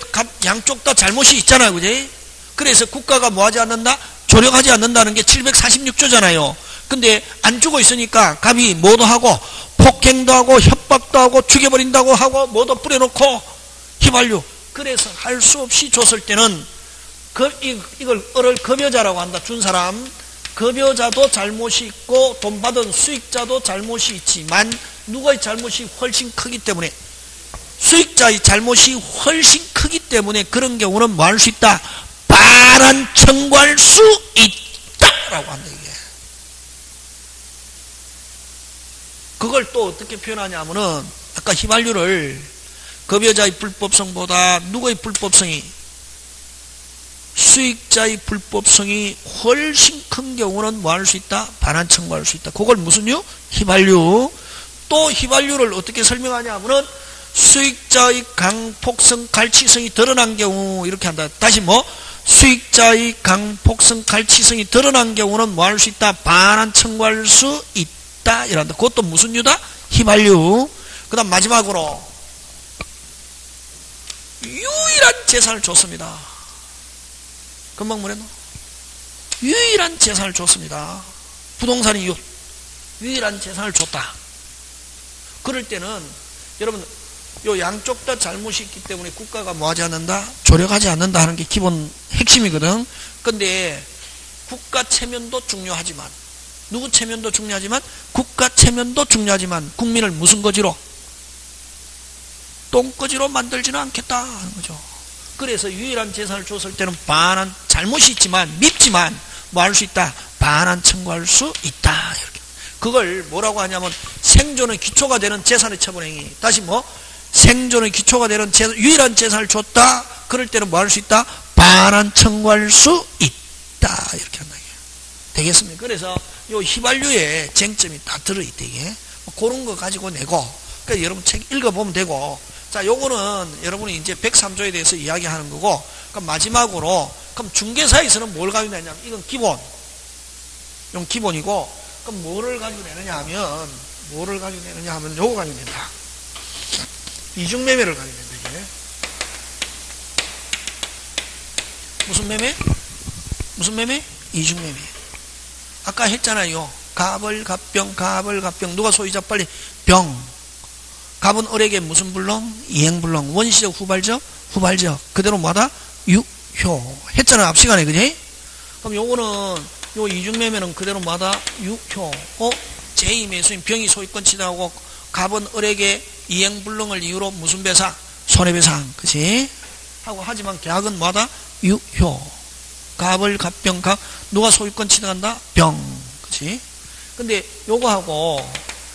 양쪽 다 잘못이 있잖아요. 그지? 그래서 국가가 뭐 하지 않는다? 조력하지 않는다는 게 746조잖아요. 근데 안 주고 있으니까 갑이 뭐도 하고 폭행도 하고 협박도 하고 죽여버린다고 하고 뭐도 뿌려놓고 휘발유. 그래서 할 수 없이 줬을 때는 이걸 을을 급여자라고 한다. 준 사람. 급여자도 잘못이 있고 돈 받은 수익자도 잘못이 있지만 누구의 잘못이 훨씬 크기 때문에 수익자의 잘못이 훨씬 크기 때문에 그런 경우는 뭐 할 수 있다? 반환 청구할 수 있다라고 한다. 이게 그걸 또 어떻게 표현하냐면은 아까 휘발유를 급여자의 불법성보다 누구의 불법성이 수익자의 불법성이 훨씬 큰 경우는 뭐 할 수 있다? 반환 청구할 수 있다. 그걸 무슨 유? 휘발유. 또 휘발유를 어떻게 설명하냐면은 수익자의 강폭성 갈취성이 드러난 경우 이렇게 한다. 다시 뭐? 수익자의 강폭성 갈취성이 드러난 경우는 뭐 할 수 있다? 반환 청구할 수 있다. 이란다. 그것도 무슨 유다? 휘발유. 그 다음 마지막으로 유일한 재산을 줬습니다. 금방 뭐랬노? 유일한 재산을 줬습니다. 부동산이 유일한 재산을 줬다. 그럴 때는 여러분 요 양쪽 다 잘못이 있기 때문에 국가가 뭐 하지 않는다? 조력하지 않는다 하는 게 기본 핵심이거든. 근데 국가 체면도 중요하지만 누구 체면도 중요하지만 국가 체면도 중요하지만 국민을 무슨 거지로? 똥거지로 만들지는 않겠다 하는 거죠. 그래서 유일한 재산을 줬을 때는 반환, 잘못이 있지만 밉지만 뭐 할 수 있다? 반환 청구할 수 있다. 이렇게. 그걸 뭐라고 하냐면 생존의 기초가 되는 재산의 처분행위. 다시 뭐? 생존의 기초가 되는 유일한 재산을 줬다. 그럴 때는 뭐 할 수 있다? 반환 청구할 수 있다. 이렇게 한다. 되겠습니까? 그래서 요 휘발유에 쟁점이 다 들어있대. 이게. 그런 거 가지고 내고. 그러니까 여러분 책 읽어보면 되고. 자, 요거는 여러분이 이제 103조에 대해서 이야기하는 거고. 그럼 마지막으로, 그럼 중개사에서는 뭘 가지고 내냐면, 이건 기본. 이건 기본이고, 그럼 뭐를 가지고 내느냐 하면, 요거 가지고 낸다. 이중매매를 가지고 낸다, 이게. 무슨 매매? 무슨 매매? 이중매매. 아까 했잖아요. 갑을갑병, 갑을갑병. 누가 소유자? 빨리. 병. 갑은 을에게 무슨 불능? 이행불능. 원시적, 후발적? 후발적. 그대로 뭐하다? 유효. 했잖아, 앞 시간에, 그지? 그럼 요거는, 요 이중매매는 그대로 뭐하다? 유효. 제2매수인 병이 소유권 취득하고, 갑은 을에게 이행불능을 이유로 무슨 배상? 손해배상. 그지? 하고 하지만 계약은 뭐하다? 유효. 갑을, 갑병, 갑. 누가 소유권 취득한다? 병. 그치? 근데 요거하고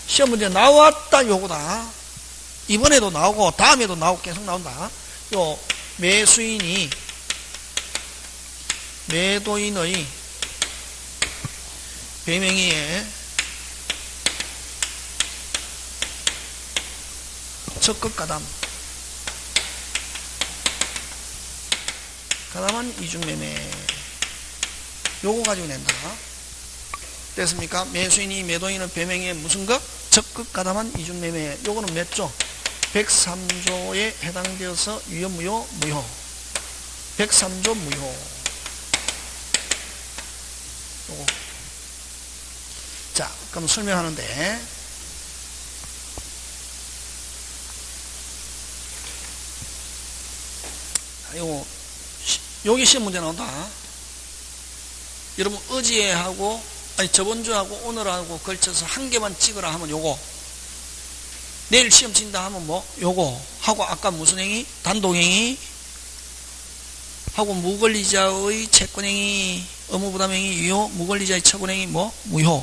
시험 문제 나왔다 요거다. 이번에도 나오고 다음에도 나오고 계속 나온다. 요 매수인이 매도인의 배명의에 적극가담 가담한 이중매매 요거 가지고 낸다. 됐습니까? 매수인이 매도인은 배명의에 무슨 것? 적극가담한 이중매매. 요거는 몇 조? 103조에 해당되어서 유효, 무효, 무효. 103조 무효. 요거. 자, 그럼 설명하는데. 요거, 여기 시험 문제 나온다. 여러분, 어제하고, 아니, 저번주하고 오늘하고 걸쳐서 한 개만 찍으라 하면 요거. 내일 시험 친다 하면 뭐? 요거. 하고, 아까 무슨 행위? 단독행위. 하고, 무권리자의 채권행위, 의무부담행위, 유효, 무권리자의 처분행위, 뭐? 무효.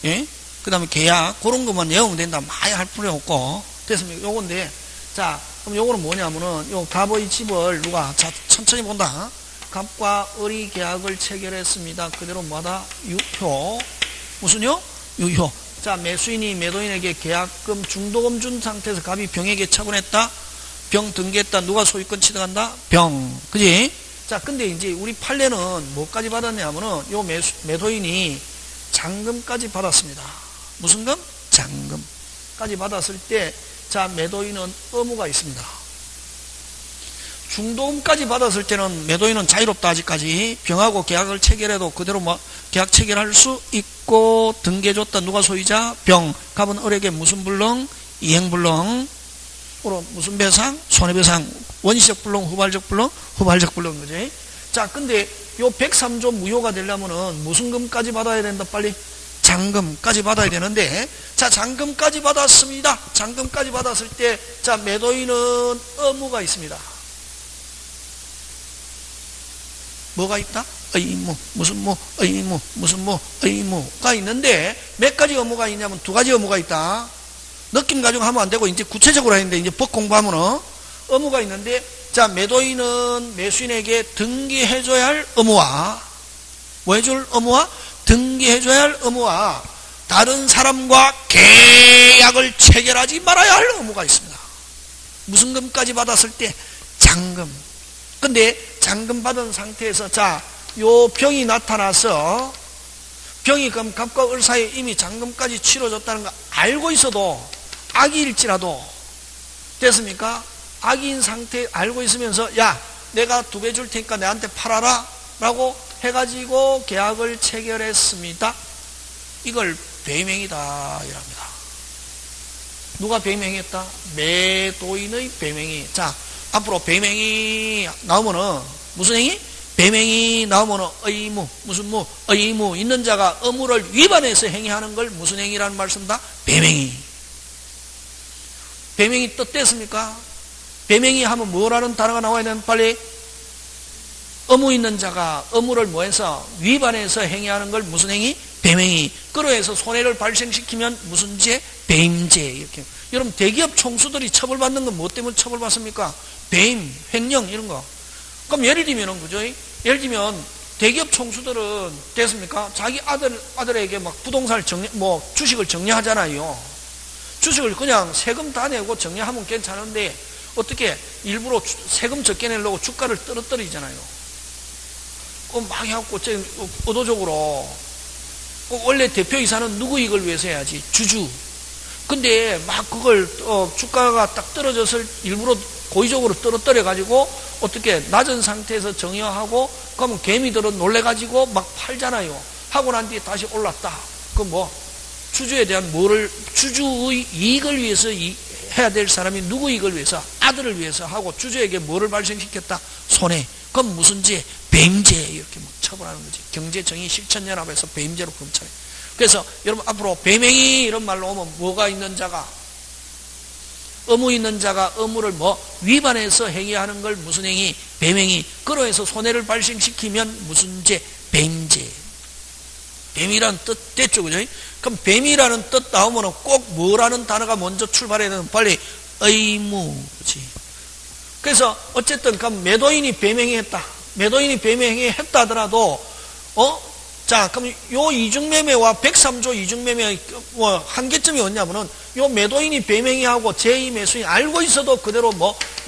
예? 그 다음에 계약. 그런 것만 외우면 된다. 많이 할 필요 없고. 됐습니까? 요건데. 자, 그럼 요거는 뭐냐면은, 요 갑의 집을 누가, 자, 천천히 본다. 갑과 을이 계약을 체결했습니다. 그대로 뭐다? 유효. 무슨요? 유효. 자, 매수인이 매도인에게 계약금 중도금 준 상태에서 갑이 병에게 처분했다. 병 등기했다. 누가 소유권 취득한다? 병. 그지? 자, 근데 이제 우리 판례는 뭐까지 받았냐면은 요 매도인이 잔금까지 받았습니다. 무슨 금? 잔금까지 받았을 때, 자, 매도인은 의무가 있습니다. 중도금까지 받았을 때는 매도인은 자유롭다. 아직까지 병하고 계약을 체결해도 그대로 뭐 계약 체결할 수 있고, 등기해줬다. 누가 소유자? 병. 갑은 을에게 무슨 불능? 이행불능. 무슨 배상? 손해배상. 원시적 불능, 후발적 불능? 후발적 불능. 그지? 자, 근데 요 103조 무효가 되려면은 무슨 금까지 받아야 된다? 빨리. 잔금까지 받아야 되는데, 자, 잔금까지 받았습니다. 잔금까지 받았을 때, 자, 매도인은 의무가 있습니다. 뭐가 있다? 의무, 무슨 뭐, 의무, 무슨 뭐, 의무가 있는데, 몇 가지 의무가 있냐면 두 가지 의무가 있다. 느낌 가지고 하면 안 되고, 이제 구체적으로 하는데, 이제 법 공부하면은 의무가 있는데, 자, 매도인은 매수인에게 등기해줘야 할 의무와, 뭐 해줄 의무와? 등기해줘야 할 의무와, 다른 사람과 계약을 체결하지 말아야 할 의무가 있습니다. 무슨 금까지 받았을 때? 잔금. 근데 잔금 받은 상태에서, 자, 요 병이 나타나서, 병이 그럼 갑과 을 사이에 이미 잔금까지 치러졌다는 거 알고 있어도, 악의일지라도, 됐습니까? 악의인 상태 알고 있으면서, 야, 내가 2배 줄 테니까 내한테 팔아라 라고 해가지고 계약을 체결했습니다. 이걸 배명이다 이랍니다. 누가 배명했다? 매도인의 배명이. 자, 앞으로 배명이 나오면은 무슨 행위? 배명이 나오면 의무, 무슨 무, 의무 있는 자가 의무를 위반해서 행위하는 걸 무슨 행위라는 말씀다? 배명이. 배명이 뜻됐습니까? 배명이 하면 뭐라는 단어가 나와야 되는 빨리 의무 있는 자가 의무를 뭐해서 위반해서 행위하는 걸 무슨 행위? 배명이. 그러해서 손해를 발생시키면 무슨 죄? 배임죄. 이렇게. 여러분 대기업 총수들이 처벌받는 건 뭐 때문에 처벌받습니까? 배임, 횡령 이런 거. 그럼 예를 들면은 그죠? 예를 들면 대기업 총수들은 됐습니까? 자기 아들에게 막 부동산을 주식을 정리하잖아요. 주식을 그냥 세금 다 내고 정리하면 괜찮은데 어떻게 일부러 세금 적게 내려고 주가를 떨어뜨리잖아요. 막 해갖고 의도적으로 원래 대표이사는 누구 이익을 위해서 해야지? 주주. 근데 막 그걸 주가가 딱 떨어졌을 일부러 고의적으로 떨어뜨려가지고 어떻게 낮은 상태에서 정여하고 그러면 개미들은 놀래가지고 막 팔잖아요. 하고 난 뒤에 다시 올랐다. 주주에 대한 주주의 이익을 위해서 해야 될 사람이 누구 이익을 위해서? 아들을 위해서 하고 주주에게 뭐를 발생시켰다? 손해. 그럼 무슨 죄? 배임죄. 이렇게 처벌하는 거지. 경제정의 실천연합에서 배임죄로 검찰해. 그래서 여러분 앞으로 배명이 이런 말로 오면 뭐가 있는 자가? 의무 있는 자가 의무를 위반해서 행위하는 걸 무슨 행위? 배명이. 그러해서 손해를 발생시키면 무슨 죄? 배임죄. 뱀이라는 뜻 됐죠, 그죠? 그럼 뱀이라는 뜻 나오면 꼭 뭐라는 단어가 먼저 출발해야 되는 빨리 의무지. 그래서 어쨌든 그럼 매도인이 배명이 했다. 매도인이 배명이 했다 하더라도 자, 그럼 요 이중매매와 103조 이중매매 한계점이 뭐냐면은 요 매도인이 배명이 하고 제2 매수인이 알고 있어도 그대로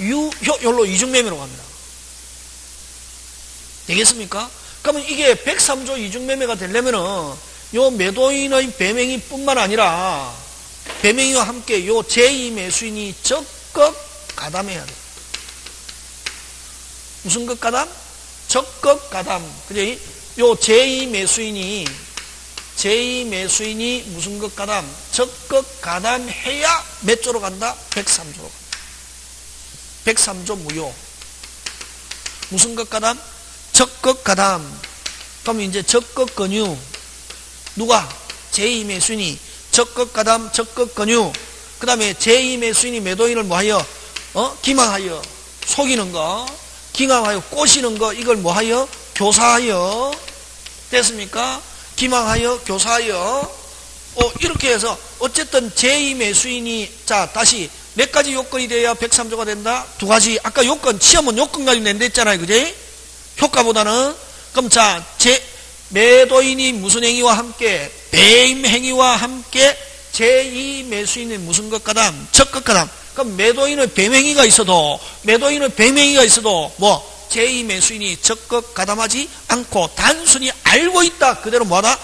유효로 이중매매로 갑니다. 되겠습니까? 그러면 이게 103조 이중매매가 되려면은 요 매도인의 배명이 뿐만 아니라 배명이와 함께 요 제2 매수인이 적극 가담해야 돼. 무슨 것 가담? 적극 가담. 그죠? 요 제2 매수인이 무슨 것 가담? 적극 가담해야 몇 조로 간다? 103조로 간다. 103조 무효. 무슨 것 가담? 적극 가담. 그럼 이제 적극 권유. 누가? 제2 매수인이 적극 가담, 적극 권유. 그 다음에 제2 매수인이 매도인을 뭐하여? 기망하여. 속이는 거. 기망하여 꼬시는 거. 이걸 뭐하여? 교사하여. 됐습니까? 기망하여, 교사하여. 이렇게 해서 어쨌든 제2 매수인이 자 다시 몇 가지 요건이 돼야 103조가 된다? 두 가지. 아까 요건 시험은 요건 가지고 낸다 했잖아요. 그지? 효과보다는. 그럼 자 매도인이 무슨 행위와 함께? 배임 행위와 함께 제2 매수인이 무슨 것 가담? 적극 가담. 그럼 매도인의 배임행위가 있어도 제2 매수인이 적극 가담하지 않고 단순히 알고 있다. 그대로 뭐하다?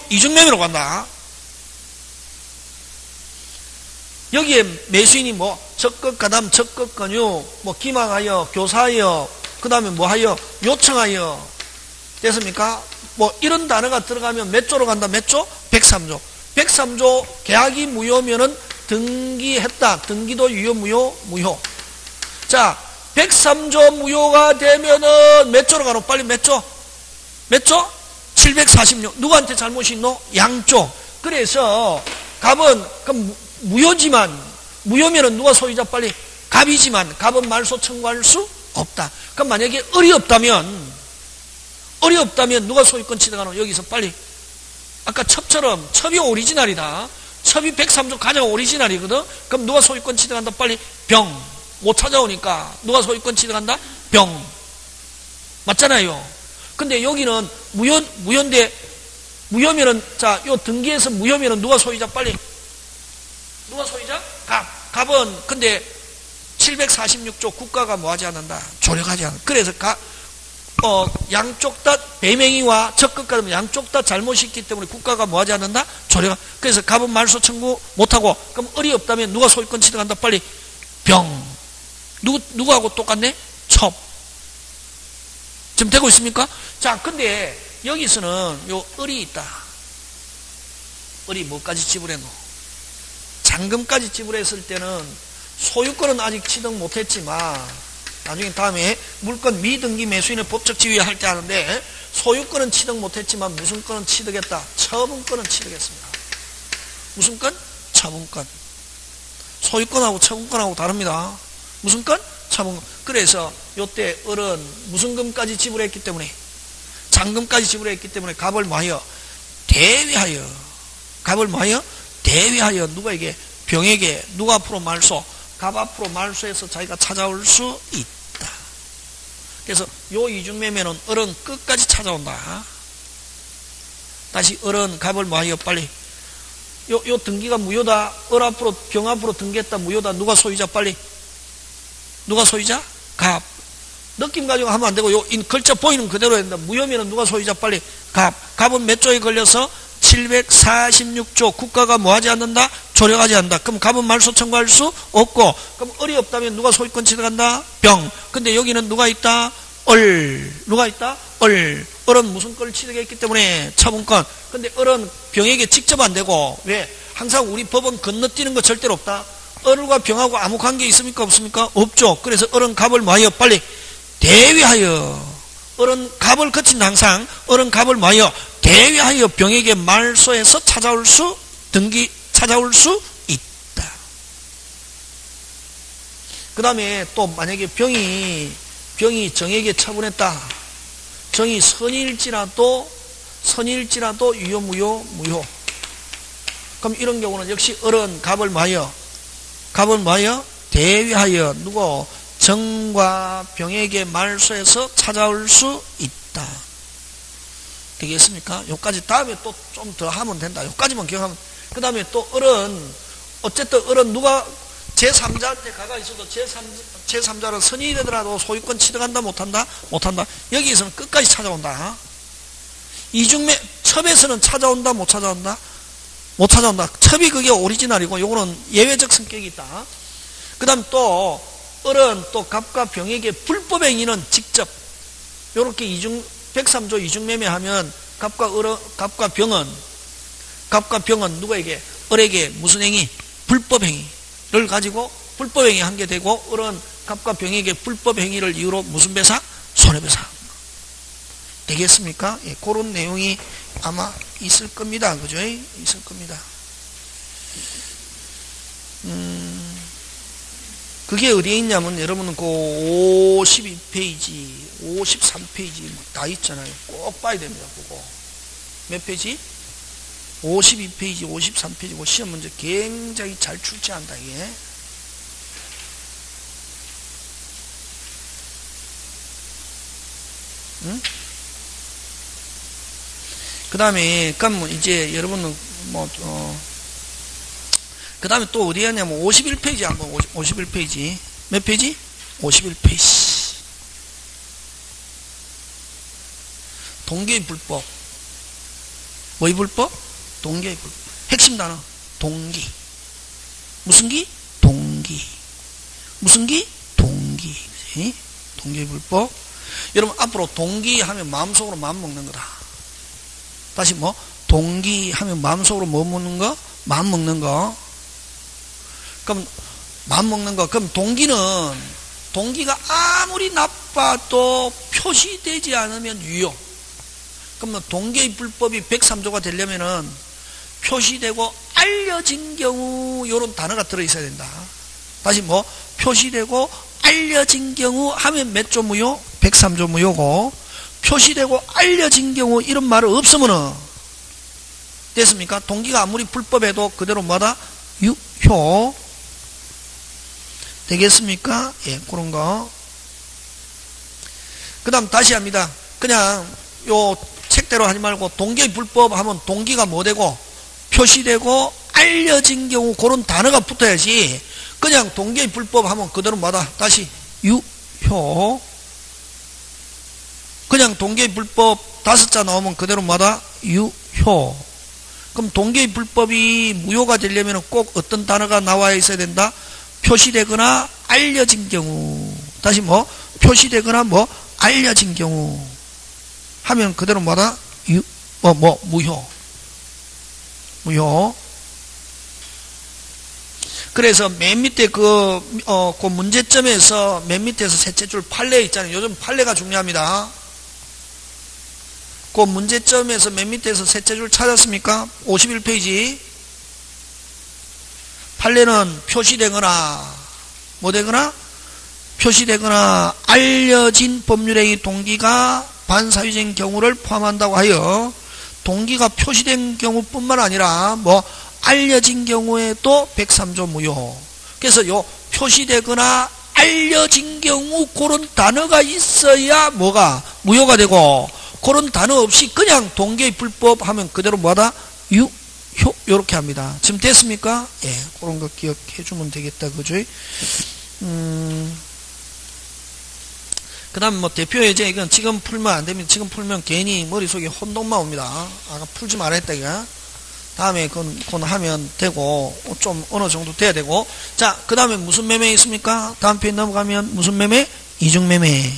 이중매매로 간다. 여기에 매수인이 적극 가담, 적극 권유, 기망하여, 교사하여, 그 다음에 뭐하여? 요청하여. 됐습니까? 이런 단어가 들어가면 몇 조로 간다? 몇 조? 103조. 103조 계약이 무효면은 등기했다. 등기도 유효, 무효. 자, 103조 무효가 되면은 몇 조로 가노? 빨리 몇 조? 몇 조? 746. 누구한테 잘못이 있노? 양쪽. 그래서 갑은 그럼 무효면은 누가 소유자? 빨리 갑이지만 갑은 말소 청구할 수 없다. 그럼 만약에 을이 없다면 누가 소유권 취득하노? 여기서 빨리 아까 첩처럼 첩이 오리지널이다. 첩이 103조 가장 오리지널이거든. 그럼 누가 소유권 취득한다? 빨리 병. 못 찾아오니까 누가 소유권 취득한다? 병. 맞잖아요. 근데 여기는 무효면은 자, 요 등기에서 무효면은 누가 소유자? 빨리 누가 소유자? 갑은 근데 746조 국가가 뭐하지 않는다? 조력하지 않는다. 그래서 양쪽 다 배명의와 적극 가담 양쪽 다 잘못이 있기 때문에 국가가 뭐하지 않는다? 조력. 그래서 갑은 말소 청구 못하고 그럼 을이 없다면 누가 소유권 취득한다? 빨리 병. 누구하고 똑같네? 첩. 지금 되고 있습니까? 자, 근데 여기서는 요 을이 있다. 을이 뭐까지 지불했노? 잔금까지 지불했을 때는 소유권은 아직 취득 못했지만 나중에 다음에 물건 미등기 매수인의 법적 지위 할 때 하는데 소유권은 취득 못했지만 무슨 건은 취득했다? 처분권은 취득했습니다. 무슨 건? 처분권. 소유권하고 처분권하고 다릅니다. 무슨 건? 처분권. 그래서 요때 어른 무슨 금까지 지불했기 때문에 잔금까지 지불했기 때문에 갑을 뭐하여? 대위하여. 갑을 뭐하여? 대위하여 누구에게? 병에게. 누가 앞으로 말소? 갑 앞으로 말소해서 자기가 찾아올 수 있다. 그래서 요 이중매매는 어른 끝까지 찾아온다. 다시 어른 갑을 뭐하여? 빨리 요 등기가 무효다. 얼 앞으로 병 앞으로 등기했다. 무효다. 누가 소유자? 빨리 누가 소유자? 갑. 느낌 가지고 하면 안 되고 요 글자 보이는 그대로 해야 된다. 무효면은 누가 소유자? 빨리 갑. 갑은 몇 조에 걸려서 746조. 국가가 뭐하지 않는다? 조력하지 않는다. 그럼 갑은 말소 청구할 수 없고, 그럼 얼이 없다면 누가 소유권 취득한다? 병. 근데 여기는 누가 있다? 얼. 누가 있다? 얼. 얼은 무슨 걸 취득했기 때문에 처분권. 근데 얼은 병에게 직접 안 되고, 왜? 항상 우리 법은 건너뛰는 거 절대로 없다. 얼과 병하고 아무 관계 있습니까? 없습니까? 없죠. 그래서 얼은 갑을 뭐하여? 빨리 대위하여. 얼은 갑을 거친다. 항상 얼은 갑을 뭐하여? 대위하여 병에게 말소해서 찾아올 수 있다. 그 다음에 또 만약에 병이 정에게 처분했다. 정이 선일지라도 유효 무효. 그럼 이런 경우는 역시 얼은 갑을 뭐하여? 대위하여 누구? 정과 병에게 말소해서 찾아올 수 있다. 되겠습니까? 요까지 다음에 또 좀 더 하면 된다. 요까지만 기억하면. 그 다음에 또 얼은 어쨌든 얼은 누가 제3자한테 가가 있어도 제3자는 선이 되더라도 소유권 취득한다 못한다? 못한다. 여기에서는 끝까지 찾아온다. 이중매 첩에서는 찾아온다 못 찾아온다? 못 찾아온다. 첩이 그게 오리지널이고 요거는 예외적 성격이 있다. 그 다음 또 얼은 또 갑과 병에게 불법 행위는 직접 요렇게 103조 이중매매하면 갑과 병은 누구에게? 얼에게 무슨 행위? 불법 행위를 가지고 불법 행위 한 게 되고, 얼은 갑과 병에게 불법 행위를 이유로 무슨 배상? 손해배상. 되겠습니까? 예, 그런 내용이 아마 있을 겁니다. 그죠? 있을 겁니다. 그게 어디에 있냐면 여러분은 그 52페이지, 53페이지 다 있잖아요. 꼭 봐야 됩니다. 그거. 몇 페이지? 52페이지, 53페이지. 시험 문제 굉장히 잘 출제한다, 이게. 응? 그 다음에, 그럼 이제 여러분은 그 다음에 또 어디 했냐면 51페이지 한번 51페이지. 몇 페이지? 51페이지. 동기의 불법. 뭐의 불법? 동기의 불법. 핵심 단어. 동기. 무슨 기? 동기. 무슨 기? 동기. 동기의 불법. 여러분 앞으로 동기 하면 마음속으로 마음 먹는 거다. 다시 뭐? 동기 하면 마음속으로 뭐 먹는 거? 마음 먹는 거. 그럼 마음 먹는 거. 그럼 동기가 아무리 나빠도 표시되지 않으면 유효. 그러면 동기의 불법이 103조가 되려면은 표시되고 알려진 경우 요런 단어가 들어있어야 된다. 다시 뭐? 표시되고 알려진 경우 하면 몇 조 무효? 103조 무효고, 표시되고 알려진 경우 이런 말이 없으면은 됐습니까? 동기가 아무리 불법해도 그대로 뭐다? 유효. 되겠습니까? 예, 그런 거. 그 다음 다시 합니다. 그냥 요 책대로 하지 말고 동기의 불법 하면 동기가 뭐 되고 표시되고 알려진 경우 그런 단어가 붙어야지, 그냥 동기의 불법 하면 그대로 뭐다? 다시 유효. 그냥 동기의 불법 5자 나오면 그대로 뭐다? 유효. 그럼 동기의 불법이 무효가 되려면 꼭 어떤 단어가 나와 있어야 된다? 표시되거나 알려진 경우. 다시 뭐? 표시되거나 뭐? 알려진 경우 하면 그대로 뭐다? 무효. 무효. 그래서 맨 밑에 그 문제점에서 맨 밑에서 셋째 줄 판례 있잖아요. 요즘 판례가 중요합니다. 그 문제점에서 맨 밑에서 셋째 줄 찾았습니까? 51페이지. 판례는 표시되거나 뭐 되거나 표시되거나 알려진 법률의 동기가 반사회적인 경우를 포함한다고 하여 동기가 표시된 경우뿐만 아니라 뭐 알려진 경우에도 103조 무효. 그래서 요 표시되거나 알려진 경우 그런 단어가 있어야 뭐가 무효가 되고 그런 단어 없이 그냥 동기의 불법 하면 그대로 뭐다? 유효 요렇게 합니다. 지금 됐습니까? 예, 그런 거 기억해 주면 되겠다. 그죠? 그 다음 뭐 대표 예제 이건 지금 풀면 안 됩니다. 지금 풀면 괜히 머릿속에 혼돈만 옵니다. 아까 풀지 말았다 이거. 다음에 그건 하면 되고 좀 어느 정도 돼야 되고. 자, 그 다음에 무슨 매매 있습니까? 다음 페이지 넘어가면 무슨 매매? 이중매매.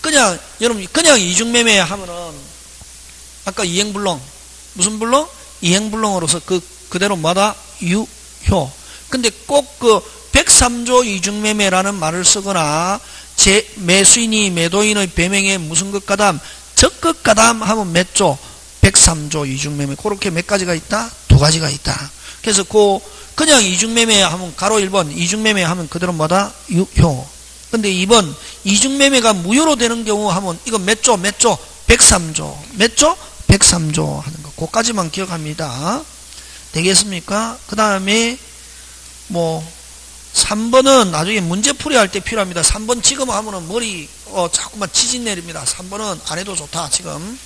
그냥 여러분 그냥 이중매매 하면은 아까 이행불능 무슨 불능? 이행불능으로서 그대로 뭐다? 유효. 근데 꼭 그 103조 이중매매라는 말을 쓰거나 매수인이 매도인의 배명에 무슨 것 가담? 적것 가담 하면 몇 조? 103조 이중매매. 그렇게 몇 가지가 있다? 두 가지가 있다. 그래서 그냥 이중매매 하면 가로 1번 이중매매 하면 그대로 뭐다? 유효. 근데 2번 이중매매가 무효로 되는 경우 하면 이거 몇 조? 103조. 몇 조? 103조 하는 거. 그까지만 기억합니다. 되겠습니까? 그 다음에 뭐 3번은 나중에 문제풀이 할 때 필요합니다. 3번 지금 하면은 머리 자꾸만 지진 내립니다. 3번은 안 해도 좋다. 지금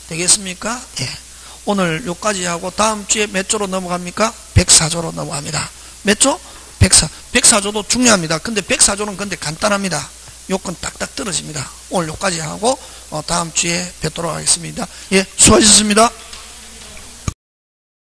되겠습니까? 예. 오늘 요까지 하고 다음 주에 몇 조로 넘어갑니까? 104조로 넘어갑니다. 몇 조? 104조도 중요합니다. 근데 104조는 근데 간단합니다. 요건 딱딱 떨어집니다. 오늘 요까지 하고 다음 주에 뵙도록 하겠습니다. 예, 수고하셨습니다.